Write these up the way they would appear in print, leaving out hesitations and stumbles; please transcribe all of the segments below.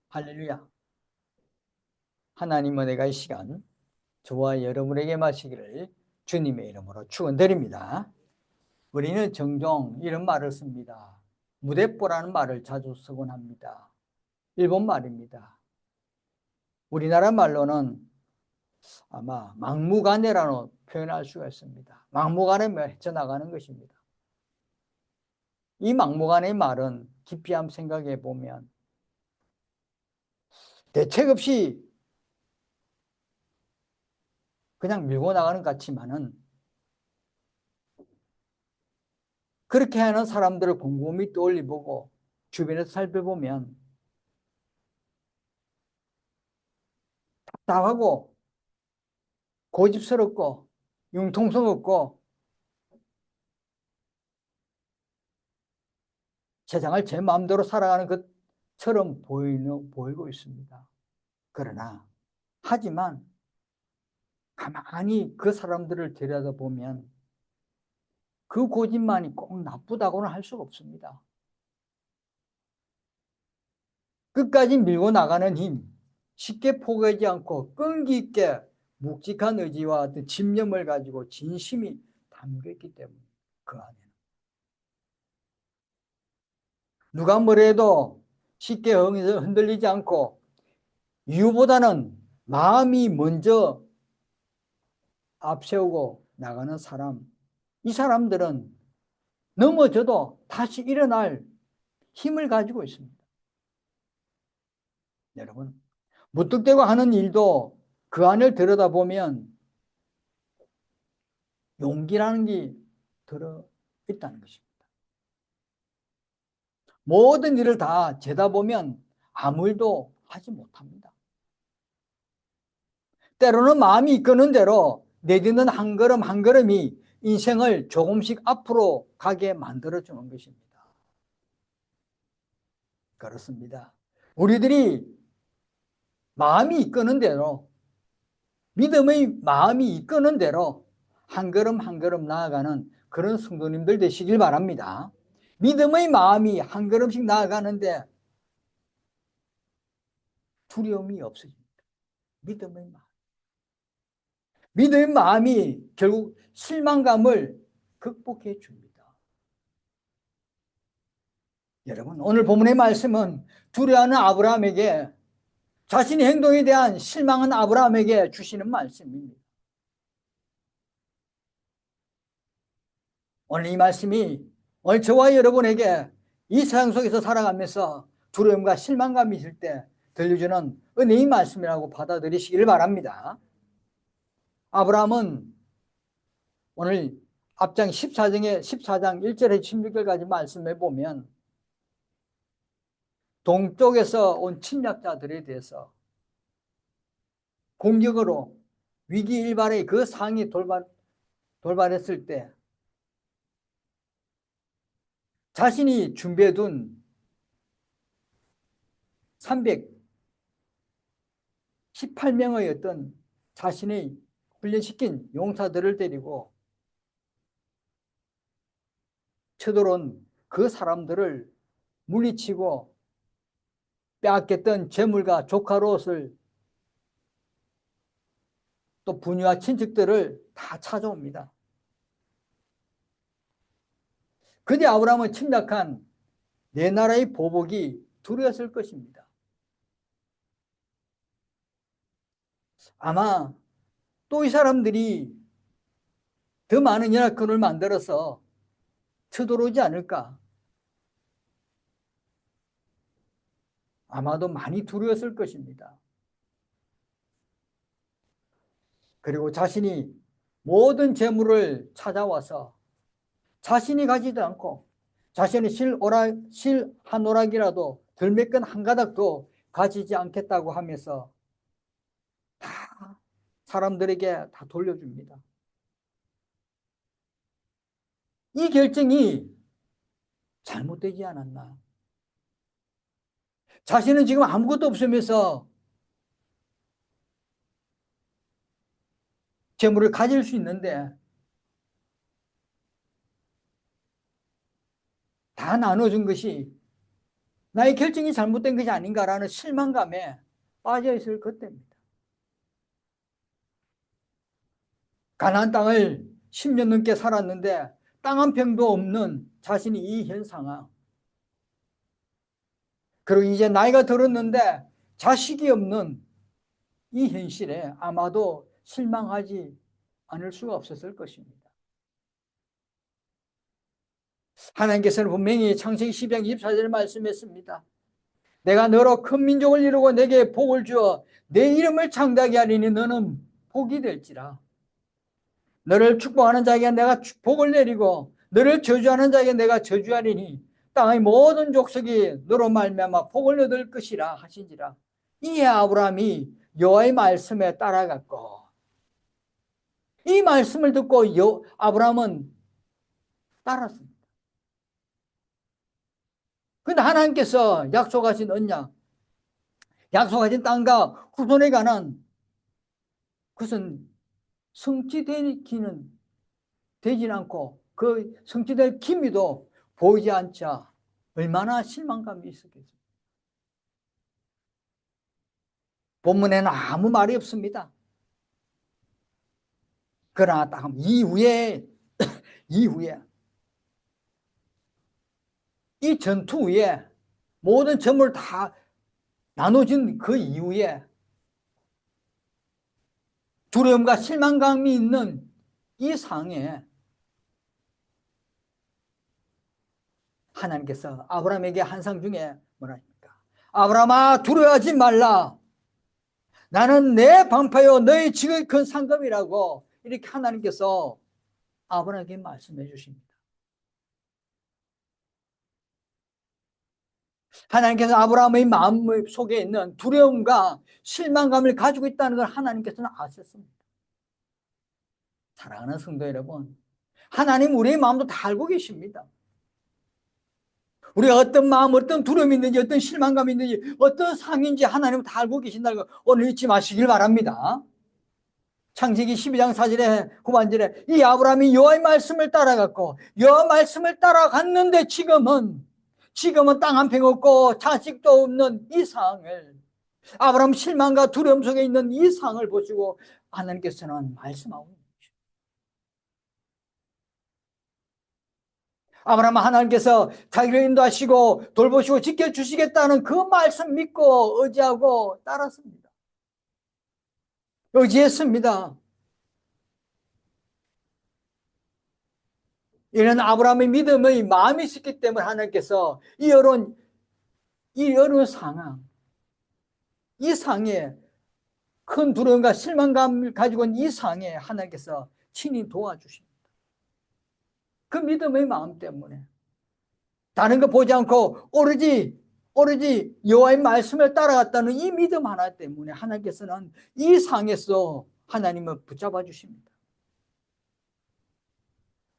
할렐루야. 하나님 은혜가 이 시간 저와 여러분에게 마시기를 주님의 이름으로 축원드립니다. 우리는 종종 이런 말을 씁니다. 무대뽀라는 말을 자주 쓰곤 합니다. 일본 말입니다. 우리나라 말로는 아마 막무가내라고 표현할 수가 있습니다. 막무가내며 헤쳐나가는 것입니다. 이 막무가내의 말은 깊이 한번 생각해 보면 대책 없이 그냥 밀고 나가는 것 같지만은 그렇게 하는 사람들을 곰곰이 떠올려보고 주변에서 살펴보면 답답하고 고집스럽고 융통성 없고 세상을 제 마음대로 살아가는 것처럼 보이고 있습니다. 그러나 하지만 가만히 그 사람들을 들여다보면 그 고집만이 꼭 나쁘다고는 할 수가 없습니다. 끝까지 밀고 나가는 힘, 쉽게 포기하지 않고 끈기 있게 묵직한 의지와 어떤 집념을 가지고 진심이 담겨있기 때문에 그 안에는 누가 뭐래도 쉽게 흔들리지 않고 이유보다는 마음이 먼저 앞세우고 나가는 사람, 이 사람들은 넘어져도 다시 일어날 힘을 가지고 있습니다. 여러분, 무턱대고 하는 일도 그 안을 들여다보면 용기라는 게 들어있다는 것입니다. 모든 일을 다 재다 보면 아무 일도 하지 못합니다. 때로는 마음이 이끄는 대로 내딛는 한 걸음 한 걸음이 인생을 조금씩 앞으로 가게 만들어주는 것입니다. 그렇습니다. 우리들이 마음이 이끄는 대로, 믿음의 마음이 이끄는 대로 한 걸음 한 걸음 나아가는 그런 성도님들 되시길 바랍니다. 믿음의 마음이 한 걸음씩 나아가는데 두려움이 없어집니다. 믿음의 마음. 믿음의 마음이 결국 실망감을 극복해 줍니다. 여러분, 오늘 본문의 말씀은 두려워하는 아브라함에게 자신의 행동에 대한 실망한 아브라함에게 주시는 말씀입니다. 오늘 이 말씀이 오늘 저와 여러분에게 이 세상 속에서 살아가면서 두려움과 실망감이 있을 때 들려주는 은혜의 말씀이라고 받아들이시기를 바랍니다. 아브라함은 오늘 앞장 14장 1절에 16절까지 말씀해 보면 동쪽에서 온 침략자들에 대해서 공격으로 위기일발의 그 상황이 돌발했을 때 자신이 준비해둔 318명의 어떤 자신의 훈련시킨 용사들을 데리고 쳐들어온 그 사람들을 물리치고 빼앗겼던 재물과 조카롯을 또 부녀와 친척들을 다 찾아옵니다. 그때 아브라함은 침략한 내 나라의 보복이 두려웠을 것입니다. 아마 또 이 사람들이 더 많은 연합군을 만들어서 쳐들어오지 않을까. 아마도 많이 두려웠을 것입니다. 그리고 자신이 모든 재물을 찾아와서 자신이 가지도 않고 자신의 실 한 오락이라도 들매끈 한 가닥도 가지지 않겠다고 하면서 다 사람들에게 다 돌려줍니다. 이 결정이 잘못되지 않았나. 자신은 지금 아무것도 없으면서 재물을 가질 수 있는데 다 나눠준 것이 나의 결정이 잘못된 것이 아닌가라는 실망감에 빠져 있을 그때입니다. 가나안 땅을 10년 넘게 살았는데 땅 한 평도 없는 자신이 이 현 상황. 그리고 이제 나이가 들었는데 자식이 없는 이 현실에 아마도 실망하지 않을 수가 없었을 것입니다. 하나님께서는 분명히 창세기 12장 24절에 말씀했습니다. 내가 너로 큰 민족을 이루고 내게 복을 주어 내 이름을 창대하게 하리니 너는 복이 될지라. 너를 축복하는 자에게 내가 복을 내리고 너를 저주하는 자에게 내가 저주하리니 땅의 모든 족속이 너로 말미암아 복을 얻을 것이라 하신지라. 이에 아브라함이 여호와의 말씀에 따라갔고 이 말씀을 듣고 아브라함은 따랐습니다. 그런데 하나님께서 약속하신 언약, 약속하신 땅과 후손에 관한 그것은 성취되기는 되진 않고 그 성취될 기미도 보이지 않자 얼마나 실망감이 있었겠습니까? 본문에는 아무 말이 없습니다. 그러나 딱 이후에 이 전투 후에 모든 점을 다 나눠진 그 이후에 두려움과 실망감이 있는 이 상황에 하나님께서 아브라함에게 한상 중에 뭐라 합니까? 아브라함아 두려워하지 말라. 나는 내 방패요 너의 지극히 큰 상급이라고 이렇게 하나님께서 아브라함에게 말씀해 주십니다. 하나님께서 아브라함의 마음 속에 있는 두려움과 실망감을 가지고 있다는 걸 하나님께서는 아셨습니다. 사랑하는 성도 여러분, 하나님 우리의 마음도 다 알고 계십니다. 우리가 어떤 마음, 어떤 두려움이 있는지, 어떤 실망감이 있는지, 어떤 상인지 하나님은 다 알고 계신다는 거 오늘 잊지 마시길 바랍니다. 창세기 12장 4절에 후반절에 이 아브라함이 여호와의 말씀을 따라갔고 여호와 말씀을 따라갔는데 지금은 땅 한 평 없고 자식도 없는 이 상황을 아브라함 실망과 두려움 속에 있는 이 상황을 보시고 하나님께서는 말씀하고 있는 거죠. 아브라함 하나님께서 자기를 인도하시고 돌보시고 지켜주시겠다는 그 말씀 믿고 의지하고 따랐습니다. 의지했습니다. 이런 아브라함의 믿음의 마음이 있었기 때문에 하나님께서 이 어려운 상황, 이 상황에 큰 두려움과 실망감을 가지고 있는 이 상황에 하나님께서 친히 도와주십니다. 그 믿음의 마음 때문에 다른 거 보지 않고 오로지 여호와의 말씀을 따라갔다는 이 믿음 하나 때문에 하나님께서는 이 상황에서 하나님을 붙잡아 주십니다.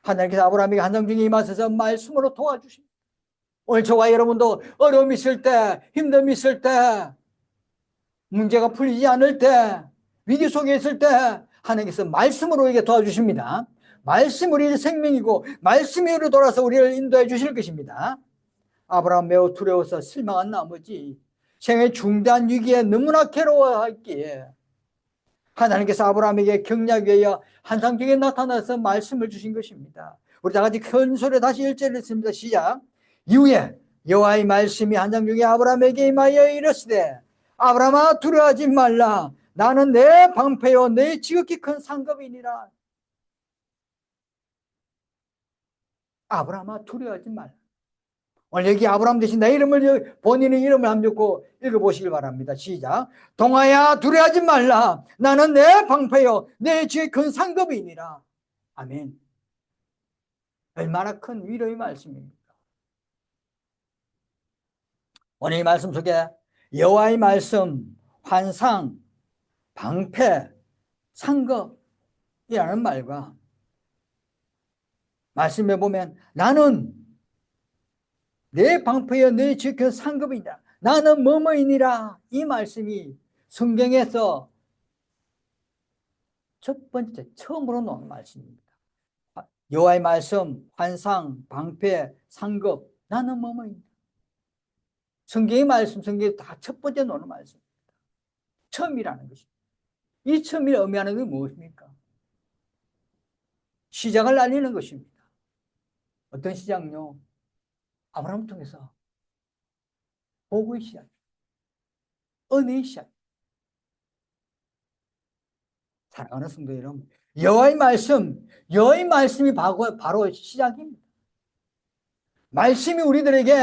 하나님께서 아브라함에게 한상 중에 임하셔서 말씀으로 도와주십니다. 오늘 저와 여러분도 어려움이 있을 때, 힘듦이 있을 때, 문제가 풀리지 않을 때, 위기 속에 있을 때 하나님께서 말씀으로 우리에게 도와주십니다. 말씀이 우리의 생명이고 말씀이 우리로 돌아서 우리를 인도해 주실 것입니다. 아브라함 매우 두려워서 실망한 나머지 생의 중대한 위기에 너무나 괴로워했기에 하나님께서 아브라함에게 격려하기 위하여 환상중에 나타나서 말씀을 주신 것입니다. 우리 다 같이 큰 소리로 다시 1절을 읽습니다. 시작. 이후에 여호와의 말씀이 환상중에 아브라함에게 임하여 이르시되 아브라함아 두려워하지 말라. 나는 내 방패요 내 지극히 큰 상급이니라. 아브라함아 두려워하지 말라. 오늘 여기 아브라함 대신 내 이름을 본인의 이름을 한번 읽고 읽어보시길 바랍니다. 시작. 동아야 두려워하지 말라. 나는 내 방패요 내 지극히 큰 상급이니라. 아멘. 얼마나 큰 위로의 말씀입니까? 오늘 이 말씀 속에 여호와의 말씀, 환상, 방패, 상급이라는 말과 말씀해 보면 나는 내 방패여 내 지켜 상급이다. 나는 뭐뭐이니라. 이 말씀이 성경에서 첫 번째 처음으로 나온 말씀입니다. 여호와의 말씀, 환상, 방패, 상급. 나는 뭐뭐이니라. 성경의 말씀, 성경이 다 첫 번째 노는 말씀. 처음이라는 것입니다. 이 처음이 의미하는 게 무엇입니까? 시작을 알리는 것입니다. 어떤 시작요? 아브라함을 통해서 복의 시작, 은혜의 시작. 사랑하는 성도 여러분, 여호와의 말씀이 바로 시작입니다. 말씀이 우리들에게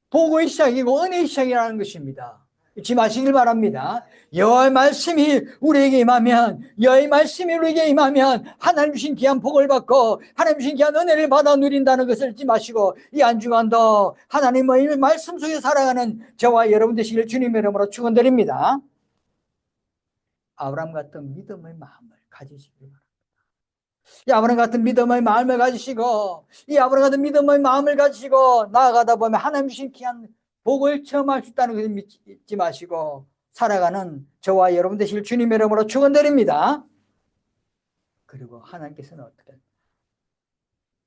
복의 시작이고 은혜의 시작이라는 것입니다. 잊지 마시길 바랍니다. 여호와의 말씀이 우리에게 임하면, 여호와의 말씀이 우리에게 임하면 하나님 주신 귀한 복을 받고 하나님 주신 귀한 은혜를 받아 누린다는 것을 잊지 마시고, 이 한 주간도 하나님의 말씀 속에 살아가는 저와 여러분 되시길 주님의 이름으로 축원드립니다. 아브라함 같은 믿음의 마음을 가지시길 바랍니다. 이 아브라함 같은 믿음의 마음을 가지시고, 이 아브라함 같은 믿음의 마음을 가지시고 나아가다 보면 하나님 주신 귀한 복을 체험할 수 있다는 것을 믿지 마시고 살아가는 저와 여러분 되실 주님의 이름으로 축원드립니다. 그리고 하나님께서는 어떻게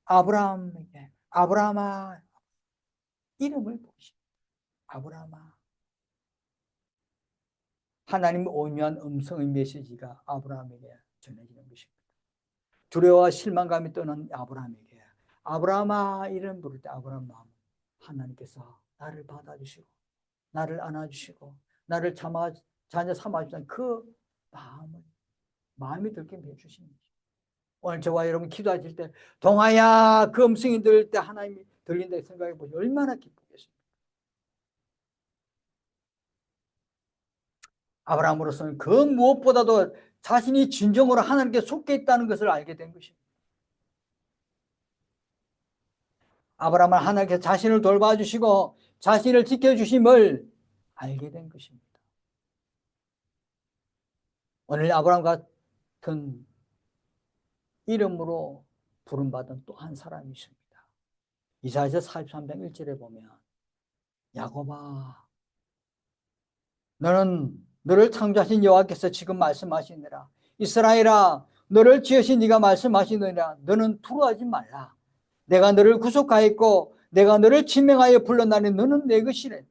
아브라함에게 아브라함아 이름을 부르십니다. 아브라함아. 하나님의 오묘한 음성의 메시지가 아브라함에게 전해지는 것입니다. 두려워와 실망감이 떠난 아브라함에게 아브라함아 이름 부를 때 아브라함 마음, 하나님께서 나를 받아주시고 나를 안아주시고 나를 자녀 삼아주시는 그 마음이 들게 해주시는 거죠. 오늘 저와 여러분 기도하실 때 동아야 그 음성이 들릴 때 하나님이 들린다 생각해 보세요. 얼마나 기쁘겠습니까? 아브라함으로서는 그 무엇보다도 자신이 진정으로 하나님께 속해 있다는 것을 알게 된 것입니다. 아브라함은 하나님께서 자신을 돌봐주시고 자신을 지켜주심을 알게 된 것입니다. 오늘 아브라함 같은 이름으로 부름받은 또 한 사람이 있습니다. 이사야서 43장 1절에 보면 야곱아 너는 너를 창조하신 여호와께서 지금 말씀하시느라 이스라엘아 너를 지으신 네가 말씀하시느니라 너는 두려워하지 말라. 내가 너를 구속하였고 내가 너를 지명하여 불렀나니 너는 내 것이래.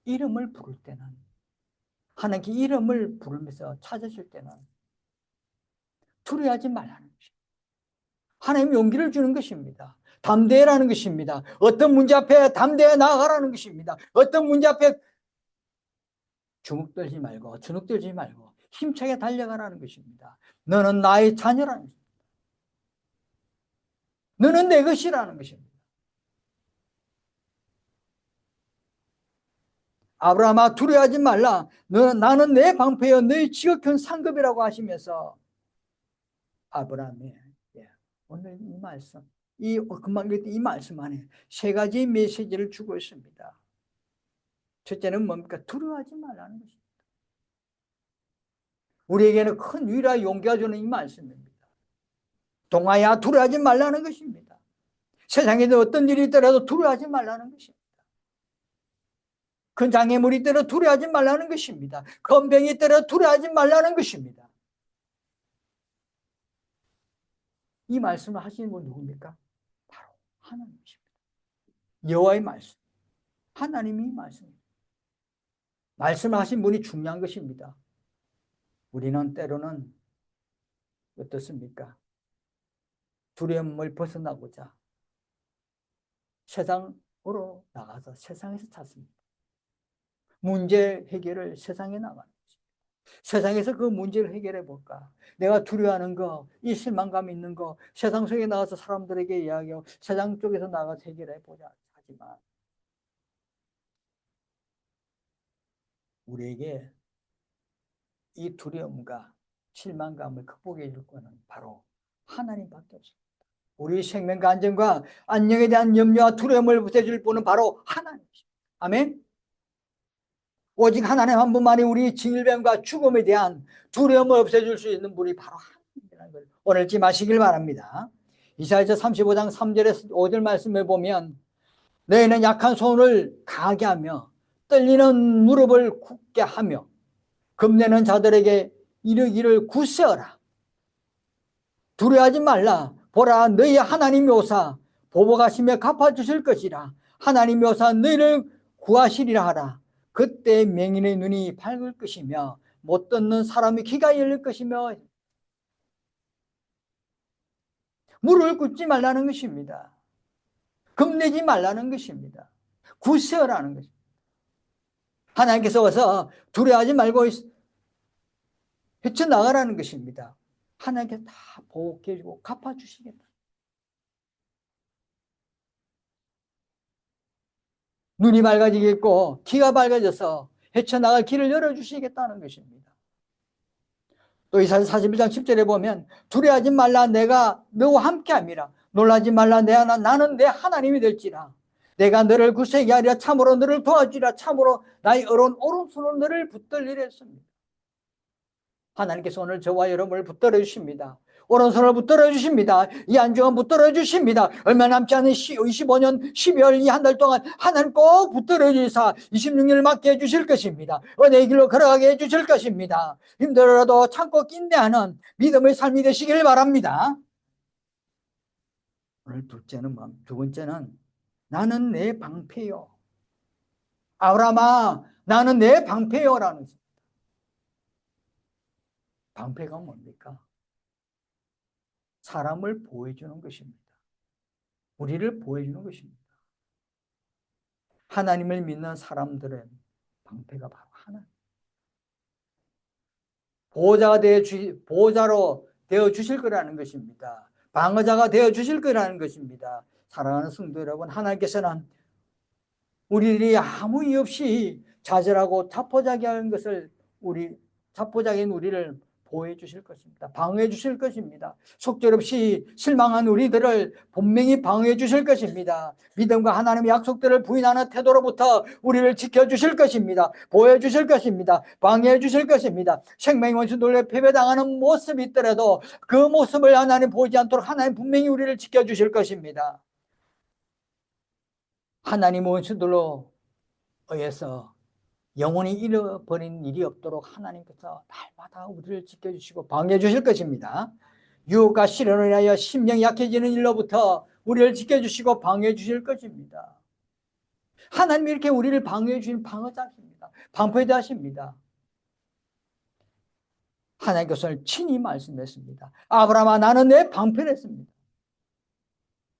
이름을 부를 때는 하나님께 이름을 부르면서 찾으실 때는 두려워하지 말라는 것입니다. 하나님 용기를 주는 것입니다. 담대해라는 것입니다. 어떤 문제 앞에 담대해 나아가라는 것입니다. 어떤 문제 앞에 주눅들지 말고 힘차게 달려가라는 것입니다. 너는 나의 자녀라는 것입니다. 너는 내 것이라는 것입니다. 아브라함아 두려워하지 말라. 나는 내 방패여 너의 지극한 상급이라고 하시면서 아브라함의 오늘 이 말씀, 금방 이 말씀 안에 세 가지 메시지를 주고 있습니다. 첫째는 뭡니까? 두려워하지 말라는 것입니다. 우리에게는 큰 위로와 용기가 주는 이 말씀입니다. 동아야 두려워하지 말라는 것입니다. 세상에도 어떤 일이 있더라도 두려워하지 말라는 것입니다. 큰 장애물이 있더라도 두려워하지 말라는 것입니다. 큰 병이 있더라도 두려워하지 말라는 것입니다. 이 말씀을 하시는 분 누굽니까? 바로 하나님이십니다. 여호와의 말씀, 하나님이 말씀입니다. 말씀을 하신 분이 중요한 것입니다. 우리는 때로는 어떻습니까? 두려움을 벗어나고자 세상으로 나가서 세상에서 찾습니다. 문제 해결을 세상에 나가는 거죠. 세상에서 그 문제를 해결해 볼까? 내가 두려워하는 거, 이 실망감 있는 거 세상 속에 나가서 사람들에게 이야기하고 세상 쪽에서 나가서 해결해 보자 하지만 우리에게 이 두려움과 실망감을 극복해 줄 거는 바로 하나님밖에 없습니다. 우리 생명과 안전과 안녕에 대한 염려와 두려움을 없애줄 분은 바로 하나님이십니다. 아멘. 오직 하나님 한 분만이 우리 질병과 죽음에 대한 두려움을 없애줄 수 있는 분이 바로 하나님이라는 걸 오늘 잊지 마시길 바랍니다. 이사야서 35장 3절에서 5절 말씀을 보면 너희는 약한 손을 강하게 하며 떨리는 무릎을 굳게 하며 겁내는 자들에게 이르기를 굳세어라. 두려워하지 말라. 보라 너희 하나님이 오사 보복하시며 갚아주실 것이라. 하나님이 오사 너희를 구하시리라 하라. 그때 맹인의 눈이 밝을 것이며 못 듣는 사람의 귀가 열릴 것이며 무릎을 꿇지 말라는 것입니다. 겁내지 말라는 것입니다. 굳세어라는 것입니다. 하나님께서 와서 두려워하지 말고 헤쳐나가라는 것입니다. 하나님께서 다 보호해주고 갚아주시겠다. 눈이 밝아지겠고 귀가 밝아져서 헤쳐나갈 길을 열어주시겠다는 것입니다. 또 이사야 41장 10절에 보면 두려워하지 말라 내가 너와 함께함이라 놀라지 말라 나는 내 하나님이 될지라 내가 너를 굳세게 하리라 참으로 너를 도와주리라 참으로 나의 어려운 오른손으로 너를 붙들리라 했습니다. 하나님께서 오늘 저와 여러분을 붙들어 주십니다. 오른손을 붙들어 주십니다. 이 안정은 붙들어 주십니다. 얼마 남지 않은 25년 12월 이 한 달 동안 하나님 꼭 붙들어 주시사 26년을 맞게 해주실 것입니다. 은혜의 길로 걸어가게 해주실 것입니다. 힘들어도 참고 인내하는 믿음의 삶이 되시길 바랍니다. 오늘 두 번째는 나는 내 방패요. 아브라함아 나는 내 방패요라는 것입니다. 방패가 뭡니까? 사람을 보호해주는 것입니다. 우리를 보호해주는 것입니다. 하나님을 믿는 사람들은 방패가 바로 하나님. 보호자로 되어 주실 거라는 것입니다. 방어자가 되어 주실 거라는 것입니다. 사랑하는 성도 여러분, 하나님께서는 우리들이 아무 이유 없이 좌절하고 자포자기하는 것을 자포자기인 우리를 보호해 주실 것입니다. 방어해 주실 것입니다. 속절없이 실망한 우리들을 분명히 방어해 주실 것입니다. 믿음과 하나님의 약속들을 부인하는 태도로부터 우리를 지켜주실 것입니다. 보호해 주실 것입니다. 방어해 주실 것입니다. 생명의 원수들에 패배당하는 모습이 있더라도 그 모습을 하나님 보지 않도록 하나님 분명히 우리를 지켜주실 것입니다. 하나님 원수들로 의해서 영혼이 잃어버린 일이 없도록 하나님께서 날마다 우리를 지켜주시고 방해해 주실 것입니다. 유혹과 시련을 인하여 심령이 약해지는 일로부터 우리를 지켜주시고 방해해 주실 것입니다. 하나님이 이렇게 우리를 방해해 주신 방어자십니다. 방패자십니다. 하나님께서 친히 말씀했습니다. 아브라함아 나는 내 방패를 했습니다.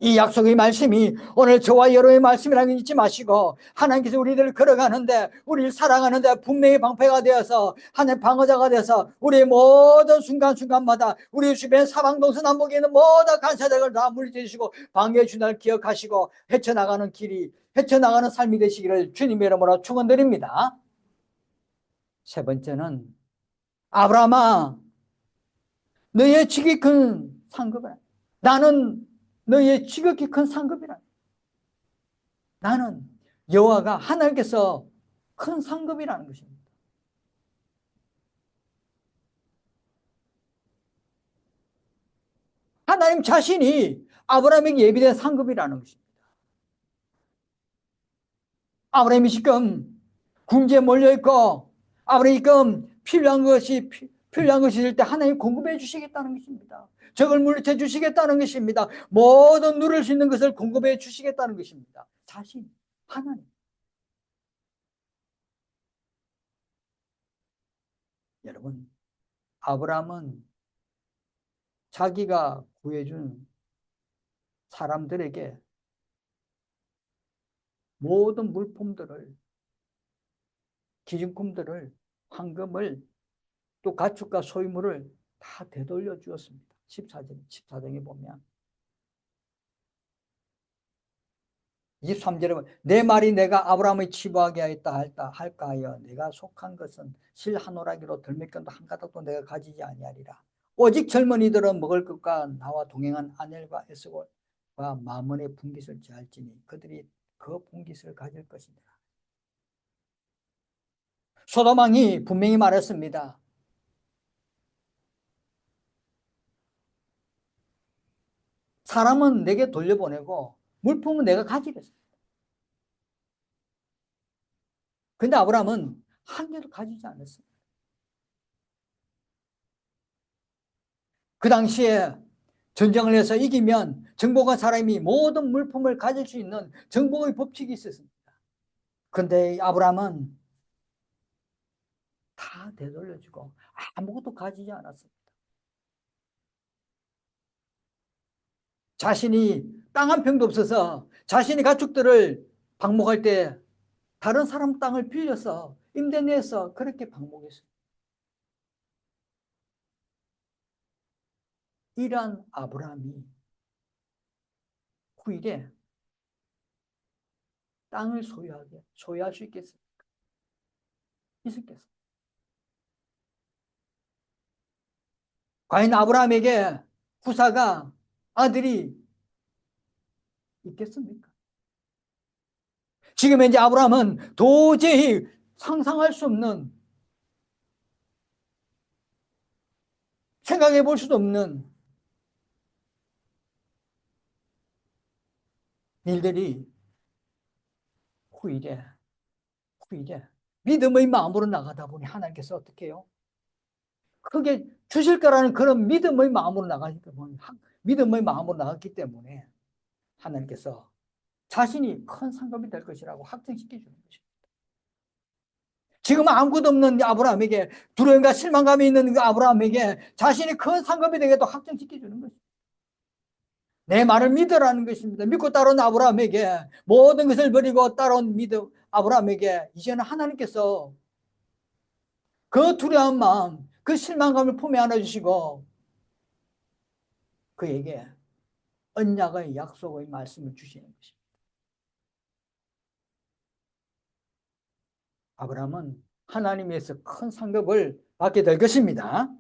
이 약속의 말씀이 오늘 저와 여러분의 말씀이라는 걸 잊지 마시고 하나님께서 우리들을 걸어가는데 우리를 사랑하는데 분명히 방패가 되어서 하나님 방어자가 되어서 우리의 모든 순간순간마다 우리 주변 사방동서 남북에 있는 모든 간사들을 다 물리쳐 주시고 방해해 준다를 기억하시고 헤쳐나가는 삶이 되시기를 주님의 이름으로 축원드립니다. 세 번째는 아브라함아 너의 지극히 큰 상급이라 나는 너의 지극히 큰 상급이라. 나는 여호와가 하나님께서 큰 상급이라는 것입니다. 하나님 자신이 아브라함에게 예비된 상급이라는 것입니다. 아브라함이 지금 궁지에 몰려있고 아브라함이 지금 필요한 것이 있을 때 하나님 공급해 주시겠다는 것입니다. 적을 물리쳐 주시겠다는 것입니다. 모든 누릴 수 있는 것을 공급해 주시겠다는 것입니다. 자신, 하나님. 여러분, 아브라함은 자기가 구해준 사람들에게 모든 물품들을, 기증품들을, 황금을, 또 가축과 소유물을 다 되돌려 주었습니다. 14장에 보면 23절에 보면 내 말이 내가 아브라함의 치부하게 하였다 할까 하여 내가 속한 것은 실 한 오라기로 들매끈도 한 가닥도 내가 가지지 아니하리라. 오직 젊은이들은 먹을 것과 나와 동행한 아넬과 에스골과 마몬의 분깃을 제할지니 그들이 그 분깃을 가질 것이니라. 소돔왕이 분명히 말했습니다. 사람은 내게 돌려보내고 물품은 내가 가지겠습니다. 근데 아브라함은 한 개도 가지지 않았습니다. 그 당시에 전쟁을 해서 이기면 정복한 사람이 모든 물품을 가질 수 있는 정복의 법칙이 있었습니다. 근데 아브라함은 다 되돌려주고 아무것도 가지지 않았습니다. 자신이 땅 한 평도 없어서 자신이 가축들을 방목할 때 다른 사람 땅을 빌려서 임대 내서 그렇게 방목했어요. 이러한 아브라함이 후일에 땅을 소유할 수 있겠습니까? 있었겠어요? 과연 아브라함에게 후사가 아들이 있겠습니까? 지금 현재 아브라함은 도저히 상상할 수 없는, 생각해 볼 수도 없는 일들이 후일에 믿음의 마음으로 나가다 보니 하나님께서 어떻게 해요? 크게 주실 거라는 그런 믿음의 마음으로 나가니까 믿음의 마음으로 나갔기 때문에 하나님께서 자신이 큰 상급이 될 것이라고 확증시켜 주는 것입니다. 지금 아무것도 없는 아브라함에게, 두려움과 실망감이 있는 그 아브라함에게 자신이 큰 상급이 되게 또 확증시켜 주는 것입니다. 내 말을 믿으라는 것입니다. 믿고 따라온 아브라함에게, 모든 것을 버리고 따라온 믿음 아브라함에게 이제는 하나님께서 그 두려운 마음, 그 실망감을 품에 안아주시고 그에게 언약의 약속의 말씀을 주시는 것입니다. 아브라함은 하나님에서 큰 상급을 받게 될 것입니다.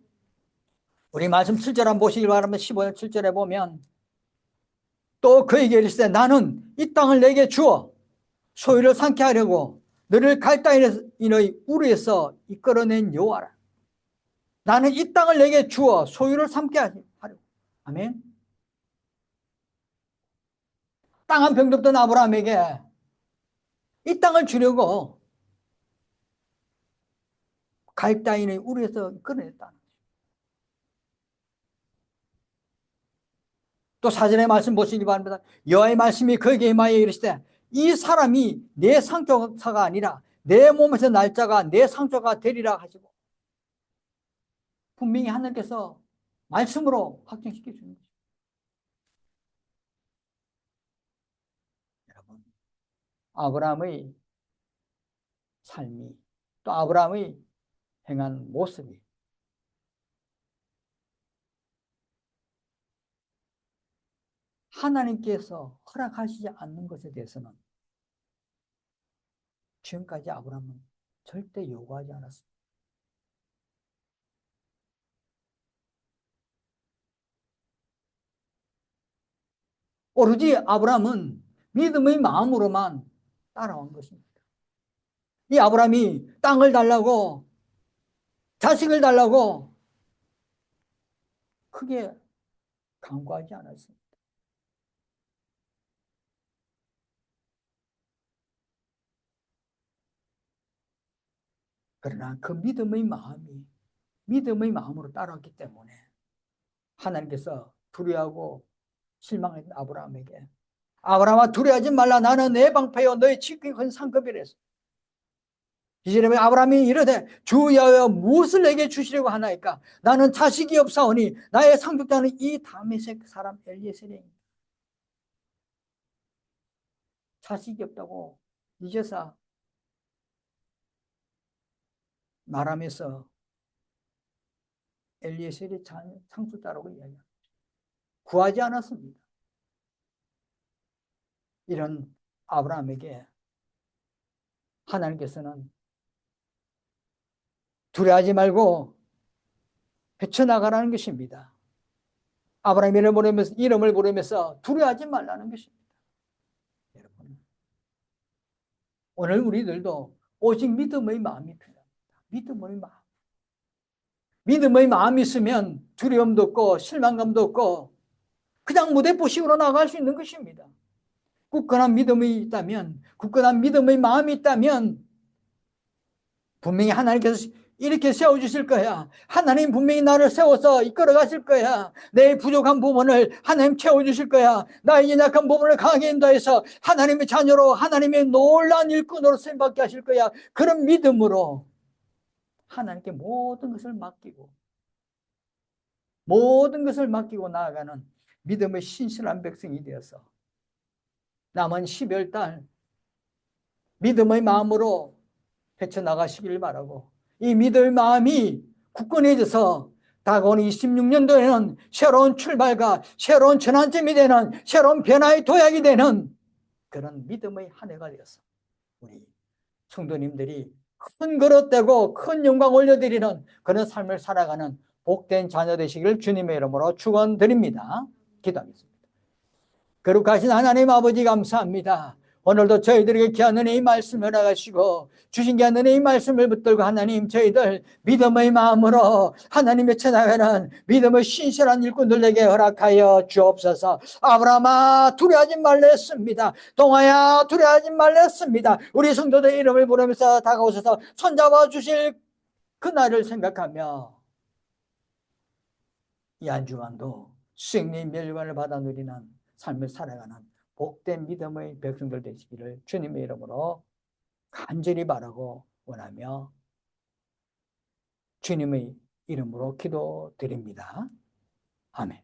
우리 말씀 7절 한번 보시길 바라면 15절 7절에 보면 또 그에게 이르시되 나는 이 땅을 내게 주어 소유를 삼게 하려고 너를 갈대인의 우르에서 이끌어낸 여호와라. 나는 이 땅을 내게 주어 소유를 삼게 하려고. 아멘. 땅 한 평도 없던 아브라함에게 이 땅을 주려고 갈대인의 우르에서 이끌어냈다. 또 사전의 말씀 보시기 바랍니다. 여호와의 말씀이 그에게 임하여 이르시되 이 사람이 내 상조사가 아니라 내 몸에서 날짜가 내 상조가 되리라 하시고, 분명히 하나님께서 말씀으로 확정시켜 주는 거죠. 여러분, 아브라함의 삶이, 또 아브라함의 행한 모습이 하나님께서 허락하시지 않는 것에 대해서는 지금까지 아브라함은 절대 요구하지 않았습니다. 오로지 아브라함은 믿음의 마음으로만 따라온 것입니다. 이 아브라함이 땅을 달라고, 자식을 달라고 크게 강구하지 않았습니다. 그러나 그 믿음의 마음으로 따라왔기 때문에 하나님께서 두려워하고 실망한 아브라함에게, 아브라함아 두려워하지 말라, 나는 내 방패요 너의 지극히 큰 상급이라 했어. 이제는 아브라함이 이르되 주 여호와 무엇을 내게 주시려고 하나이까? 나는 자식이 없사오니 나의 상속자는 이 다메섹 사람 엘리에셀이니. 자식이 없다고 이제서 말하면서 엘리에셀의 상속자라고 이야기합니다. 구하지 않았습니다. 이런 아브라함에게 하나님께서는 두려워하지 말고 헤쳐나가라는 것입니다. 아브라함 이름을 부르면서 두려워하지 말라는 것입니다. 여러분, 오늘 우리들도 오직 믿음의 마음이 필요합니다. 믿음의 마음. 믿음의 마음이 있으면 두려움도 없고 실망감도 없고 그냥 무대포식으로 나갈 수 있는 것입니다. 굳건한 믿음이 있다면, 굳건한 믿음의 마음이 있다면 분명히 하나님께서 이렇게 세워주실 거야. 하나님 분명히 나를 세워서 이끌어 가실 거야. 내 부족한 부분을 하나님 채워주실 거야. 나의 연약한 부분을 강하게 인도해서 하나님의 자녀로 하나님의 놀라운 일꾼으로 쓰임받게 하실 거야. 그런 믿음으로 하나님께 모든 것을 맡기고 나아가는 믿음의 신실한 백성이 되어서 남은 12월 달 믿음의 마음으로 헤쳐나가시길 바라고, 이 믿음의 마음이 굳건해져서 다가오는 26년도에는 새로운 출발과 새로운 전환점이 되는, 새로운 변화의 도약이 되는 그런 믿음의 한 해가 되어서 우리 성도님들이 큰 그릇되고 큰 영광 올려드리는 그런 삶을 살아가는 복된 자녀 되시기를 주님의 이름으로 축원드립니다. 기도하겠습니다. 거룩하신 하나님 아버지, 감사합니다. 오늘도 저희들에게 귀한 은혜의 말씀을 나가시고 주신 귀한 은혜의 말씀을 붙들고 하나님, 저희들 믿음의 마음으로 하나님의 쳐나가는 믿음의 신실한 일꾼들 에게 허락하여 주옵소서. 아브라함아, 두려워하지 말라 했습니다. 동아야, 두려워하지 말라 했습니다. 우리 성도들의 이름을 부르면서 다가오셔서 손잡아 주실 그날을 생각하며 이 한 주간도 승리의 멸관을 받아 누리는 삶을 살아가는 복된 믿음의 백성들 되시기를 주님의 이름으로 간절히 바라고 원하며 주님의 이름으로 기도드립니다. 아멘.